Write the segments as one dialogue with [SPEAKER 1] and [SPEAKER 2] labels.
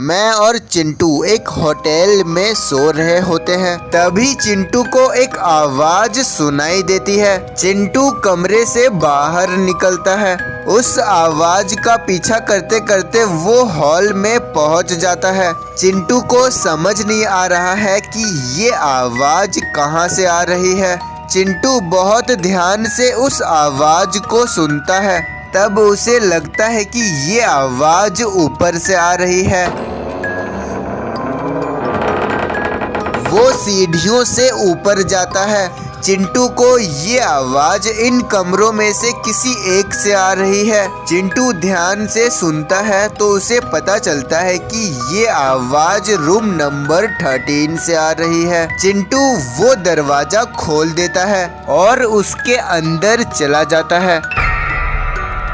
[SPEAKER 1] मैं और चिंटू एक होटल में सो रहे होते हैं। तभी चिंटू को एक आवाज सुनाई देती है। चिंटू कमरे से बाहर निकलता है। उस आवाज का पीछा करते करते वो हॉल में पहुंच जाता है। चिंटू को समझ नहीं आ रहा है कि ये आवाज कहां से आ रही है। चिंटू बहुत ध्यान से उस आवाज को सुनता है। तब उसे लगता है कि ये आवाज ऊपर से आ रही है। वो सीढ़ियों से ऊपर जाता है। चिंटू को ये आवाज इन कमरों में से किसी एक से आ रही है। चिंटू ध्यान से सुनता है तो उसे पता चलता है कि ये आवाज रूम नंबर 13 से आ रही है। चिंटू वो दरवाजा खोल देता है और उसके अंदर चला जाता है।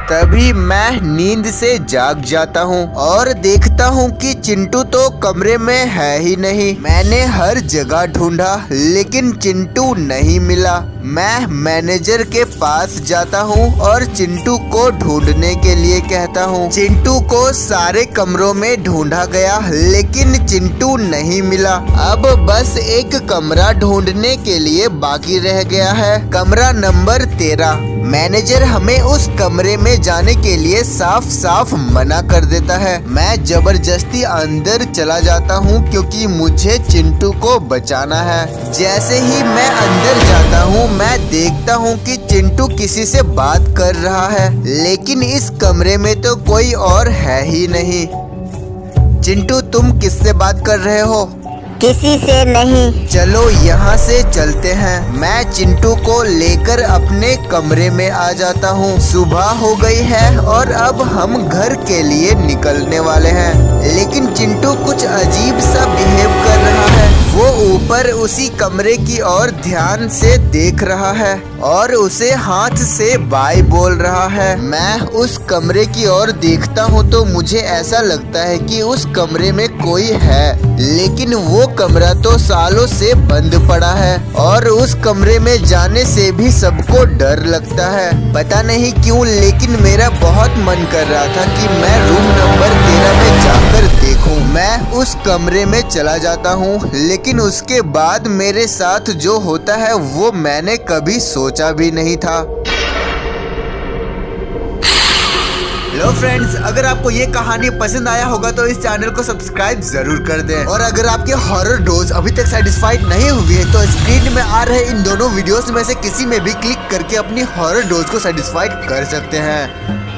[SPEAKER 1] तभी मैं नींद से जाग जाता हूँ और देखता हूँ कि चिंटू तो कमरे में है ही नहीं। मैंने हर जगह ढूंढा लेकिन चिंटू नहीं मिला। मैं मैनेजर के पास जाता हूँ और चिंटू को ढूंढने के लिए कहता हूँ। चिंटू को सारे कमरों में ढूंढा गया लेकिन चिंटू नहीं मिला। अब बस एक कमरा ढूंढने के लिए बाकी रह गया है, कमरा नंबर 13। मैनेजर हमें उस कमरे में जाने के लिए साफ साफ मना कर देता है। मैं जबरदस्ती अंदर चला जाता हूँ क्योंकि मुझे चिंटू को बचाना है। जैसे ही मैं अंदर जाता हूँ मैं देखता हूँ कि चिंटू किसी से बात कर रहा है लेकिन इस कमरे में तो कोई और है ही नहीं। चिंटू तुम किससे बात कर रहे हो?
[SPEAKER 2] किसी से नहीं।
[SPEAKER 1] चलो यहाँ से चलते हैं। मैं चिंटू को लेकर अपने कमरे में आ जाता हूँ। सुबह हो गई है और अब हम घर के लिए निकलने वाले हैं लेकिन चिंटू कुछ अजीब सा बिहेव कर रहा है। वो ऊपर उसी कमरे की ओर ध्यान से देख रहा है और उसे हाथ से बाय बोल रहा है। मैं उस कमरे की ओर देखता हूँ तो मुझे ऐसा लगता है कि उस कमरे में कोई है लेकिन वो कमरा तो सालों से बंद पड़ा है और उस कमरे में जाने से भी सबको डर लगता है। पता नहीं क्यों लेकिन मेरा बहुत मन कर रहा था कि मैं रूम नंबर 13 में जाकर देखूं। मैं उस कमरे में चला जाता हूं लेकिन उसके बाद मेरे साथ जो होता है वो मैंने कभी सोचा भी नहीं था। हेलो फ्रेंड्स, अगर आपको ये कहानी पसंद आया होगा तो इस चैनल को सब्सक्राइब जरूर कर दें और अगर आपके हॉरर डोज अभी तक सेटिस्फाइड नहीं हुई है तो स्क्रीन में आ रहे इन दोनों वीडियोस में से किसी में भी क्लिक करके अपनी हॉरर डोज को सेटिस्फाइड कर सकते हैं।